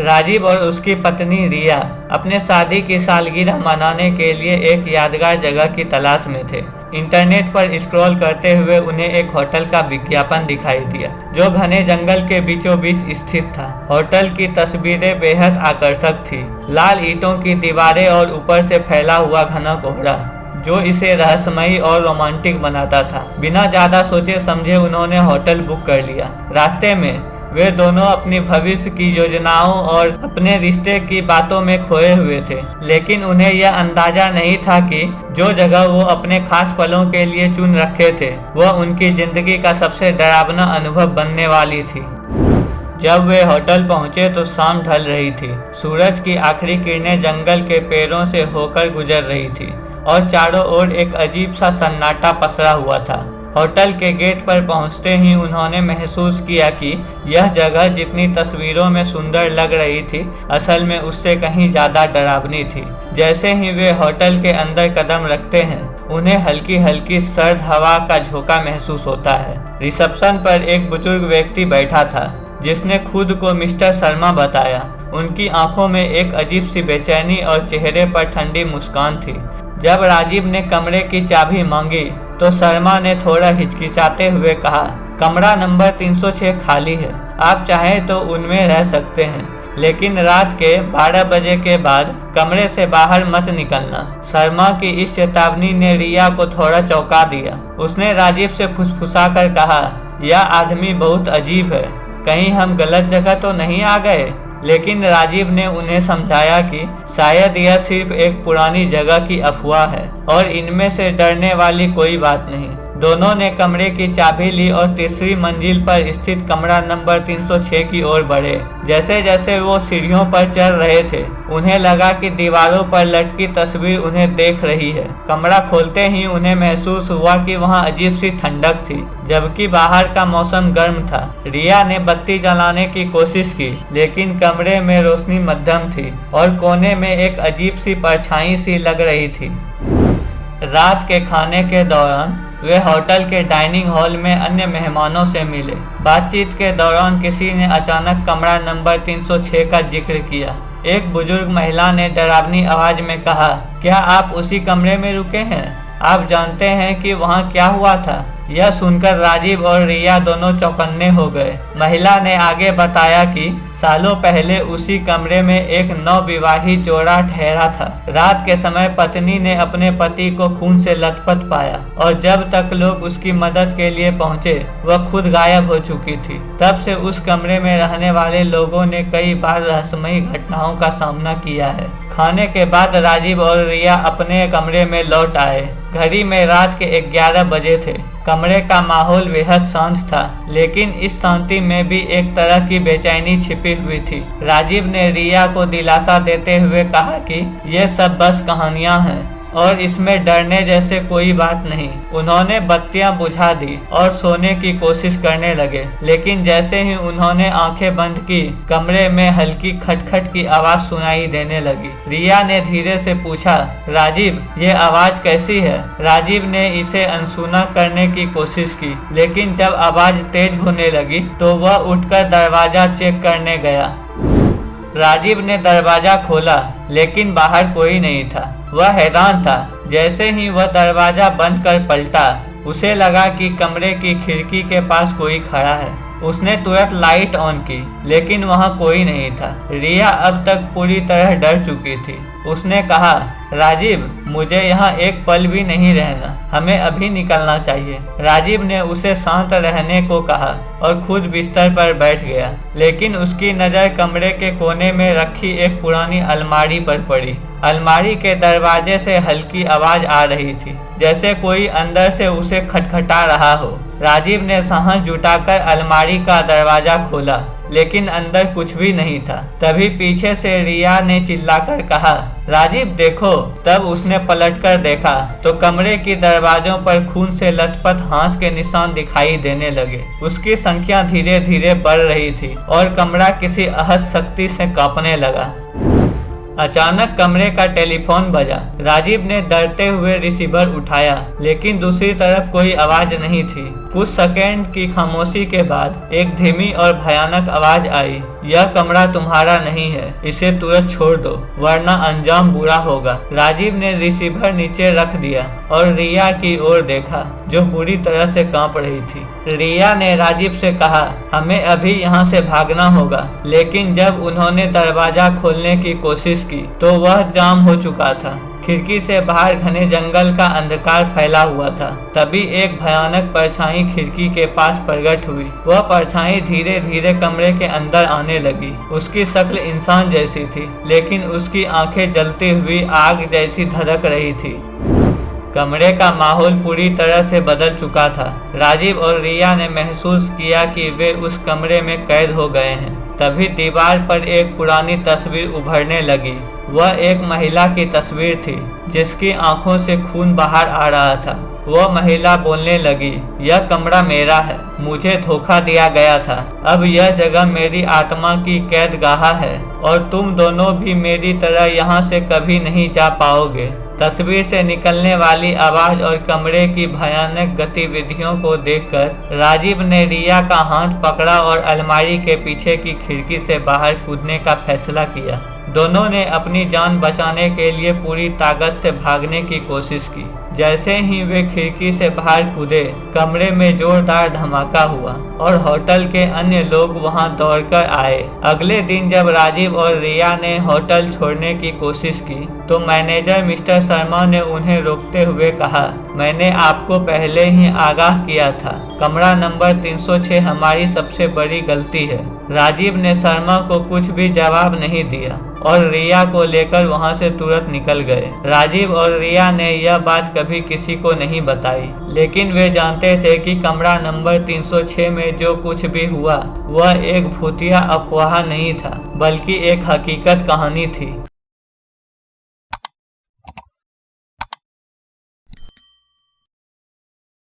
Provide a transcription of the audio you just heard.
राजीव और उसकी पत्नी रिया अपने शादी की सालगिरह मनाने के लिए एक यादगार जगह की तलाश में थे। इंटरनेट पर स्क्रॉल करते हुए उन्हें एक होटल का विज्ञापन दिखाई दिया जो घने जंगल के बीचों बीच स्थित था। होटल की तस्वीरें बेहद आकर्षक थी। लाल ईंटों की दीवारें और ऊपर से फैला हुआ घना कोहरा जो इसे रहस्यमयी और रोमांटिक बनाता था। बिना ज्यादा सोचे समझे उन्होंने होटल बुक कर लिया। रास्ते में वे दोनों अपनी भविष्य की योजनाओं और अपने रिश्ते की बातों में खोए हुए थे, लेकिन उन्हें यह अंदाजा नहीं था कि जो जगह वो अपने खास पलों के लिए चुन रखे थे वह उनकी जिंदगी का सबसे डरावना अनुभव बनने वाली थी। जब वे होटल पहुंचे तो शाम ढल रही थी। सूरज की आखिरी किरणें जंगल के पेड़ों से होकर गुजर रही थी और चारों ओर एक अजीब सा सन्नाटा पसरा हुआ था। होटल के गेट पर पहुंचते ही उन्होंने महसूस किया कि यह जगह जितनी तस्वीरों में सुंदर लग रही थी असल में उससे कहीं ज्यादा डरावनी थी। जैसे ही वे होटल के अंदर कदम रखते हैं उन्हें हल्की हल्की सर्द हवा का झोंका महसूस होता है। रिसेप्शन पर एक बुजुर्ग व्यक्ति बैठा था जिसने खुद को मिस्टर शर्मा बताया। उनकी आंखों में एक अजीब सी बेचैनी और चेहरे पर ठंडी मुस्कान थी। जब राजीव ने कमरे की चाबी मांगी तो शर्मा ने थोड़ा हिचकिचाते हुए कहा, कमरा नंबर 306 खाली है, आप चाहें तो उनमें रह सकते हैं, लेकिन रात के 12 बजे के बाद कमरे से बाहर मत निकलना। शर्मा की इस चेतावनी ने रिया को थोड़ा चौंका दिया। उसने राजीव से फुसफुसाकर कहा, यह आदमी बहुत अजीब है, कहीं हम गलत जगह तो नहीं आ गए। लेकिन राजीव ने उन्हें समझाया कि शायद यह सिर्फ एक पुरानी जगह की अफवाह है और इनमें से डरने वाली कोई बात नहीं। दोनों ने कमरे की चाबी ली और तीसरी मंजिल पर स्थित कमरा नंबर 306 की ओर बढ़े। जैसे जैसे वो सीढ़ियों पर चढ़ रहे थे उन्हें लगा कि दीवारों पर लटकी तस्वीर उन्हें देख रही है। कमरा खोलते ही उन्हें महसूस हुआ कि वहाँ अजीब सी ठंडक थी जबकि बाहर का मौसम गर्म था। रिया ने बत्ती जलाने की कोशिश की लेकिन कमरे में रोशनी मध्यम थी और कोने में एक अजीब सी परछाई सी लग रही थी। रात के खाने के दौरान वे होटल के डाइनिंग हॉल में अन्य मेहमानों से मिले। बातचीत के दौरान किसी ने अचानक कमरा नंबर 306 का जिक्र किया। एक बुजुर्ग महिला ने डरावनी आवाज में कहा, क्या आप उसी कमरे में रुके हैं? आप जानते हैं कि वहाँ क्या हुआ था? यह सुनकर राजीव और रिया दोनों चौकन्ने हो गए। महिला ने आगे बताया कि सालों पहले उसी कमरे में एक नवविवाहित जोड़ा ठहरा था। रात के समय पत्नी ने अपने पति को खून से लथपथ पाया और जब तक लोग उसकी मदद के लिए पहुंचे वह खुद गायब हो चुकी थी। तब से उस कमरे में रहने वाले लोगों ने कई बार रहस्यमयी घटनाओं का सामना किया है। खाने के बाद राजीव और रिया अपने कमरे में लौट आए। घड़ी में रात के 11 बजे थे। कमरे का माहौल बेहद शांत था लेकिन इस शांति में भी एक तरह की बेचैनी छिपी हुई थी। राजीव ने रिया को दिलासा देते हुए कहा कि ये सब बस कहानियां हैं और इसमें डरने जैसे कोई बात नहीं। उन्होंने बत्तियां बुझा दी और सोने की कोशिश करने लगे, लेकिन जैसे ही उन्होंने आंखें बंद की कमरे में हल्की खटखट की आवाज सुनाई देने लगी। रिया ने धीरे से पूछा, राजीव ये आवाज कैसी है? राजीव ने इसे अनसुना करने की कोशिश की, लेकिन जब आवाज तेज होने लगी तो वह उठकर दरवाजा चेक करने गया। राजीव ने दरवाजा खोला लेकिन बाहर कोई नहीं था। वह हैरान था। जैसे ही वह दरवाजा बंद कर पलटा उसे लगा कि कमरे की खिड़की के पास कोई खड़ा है। उसने तुरंत लाइट ऑन की लेकिन वहां कोई नहीं था। रिया अब तक पूरी तरह डर चुकी थी। उसने कहा, राजीव मुझे यहाँ एक पल भी नहीं रहना, हमें अभी निकलना चाहिए। राजीव ने उसे शांत रहने को कहा और खुद बिस्तर पर बैठ गया, लेकिन उसकी नज़र कमरे के कोने में रखी एक पुरानी अलमारी पर पड़ी। अलमारी के दरवाजे से हल्की आवाज आ रही थी जैसे कोई अंदर से उसे खटखटा रहा हो। राजीव ने साहस जुटाकर अलमारी का दरवाजा खोला लेकिन अंदर कुछ भी नहीं था। तभी पीछे से रिया ने चिल्लाकर कहा, राजीव देखो। तब उसने पलटकर देखा तो कमरे की दरवाजों पर खून से लथपथ हाथ के निशान दिखाई देने लगे। उसकी संख्या धीरे धीरे बढ़ रही थी और कमरा किसी अहस शक्ति से कांपने लगा। अचानक कमरे का टेलीफोन बजा। राजीव ने डरते हुए रिसीवर उठाया लेकिन दूसरी तरफ कोई आवाज नहीं थी। कुछ सेकंड की खामोशी के बाद एक धीमी और भयानक आवाज आई, यह कमरा तुम्हारा नहीं है, इसे तुरंत छोड़ दो वरना अंजाम बुरा होगा। राजीव ने रिसीवर नीचे रख दिया और रिया की ओर देखा जो पूरी तरह से कांप रही थी। रिया ने राजीव से कहा, हमें अभी यहाँ से भागना होगा, लेकिन जब उन्होंने दरवाजा खोलने की कोशिश की तो वह जाम हो चुका था। खिड़की से बाहर घने जंगल का अंधकार फैला हुआ था। तभी एक भयानक परछाई खिड़की के पास प्रकट हुई। वह परछाई धीरे धीरे कमरे के अंदर आने लगी। उसकी शक्ल इंसान जैसी थी, लेकिन उसकी आंखें जलती हुई आग जैसी धधक रही थी। कमरे का माहौल पूरी तरह से बदल चुका था। राजीव और रिया ने महसूस किया कि वे उस कमरे में कैद हो गए हैं। तभी दीवार पर एक पुरानी तस्वीर उभरने लगी। वह एक महिला की तस्वीर थी जिसकी आंखों से खून बाहर आ रहा था। वह महिला बोलने लगी, यह कमरा मेरा है, मुझे धोखा दिया गया था। अब यह जगह मेरी आत्मा की कैदगाह है और तुम दोनों भी मेरी तरह यहाँ से कभी नहीं जा पाओगे। तस्वीर से निकलने वाली आवाज और कमरे की भयानक गतिविधियों को देखकर राजीव ने रिया का हाथ पकड़ा और अलमारी के पीछे की खिड़की से बाहर कूदने का फैसला किया। दोनों ने अपनी जान बचाने के लिए पूरी ताकत से भागने की कोशिश की। जैसे ही वे खिड़की से बाहर कूदे, कमरे में जोरदार धमाका हुआ और होटल के अन्य लोग वहां दौड़कर आए। अगले दिन जब राजीव और रिया ने होटल छोड़ने की कोशिश की तो मैनेजर मिस्टर शर्मा ने उन्हें रोकते हुए कहा, मैंने आपको पहले ही आगाह किया था, कमरा नंबर 306 हमारी सबसे बड़ी गलती है। राजीव ने शर्मा को कुछ भी जवाब नहीं दिया और रिया को लेकर वहां से तुरंत निकल गए। राजीव और रिया ने यह बात कभी किसी को नहीं बताई, लेकिन वे जानते थे कि कमरा नंबर 306 में जो कुछ भी हुआ वह एक भूतिया अफवाह नहीं था, बल्कि एक हकीकत कहानी थी।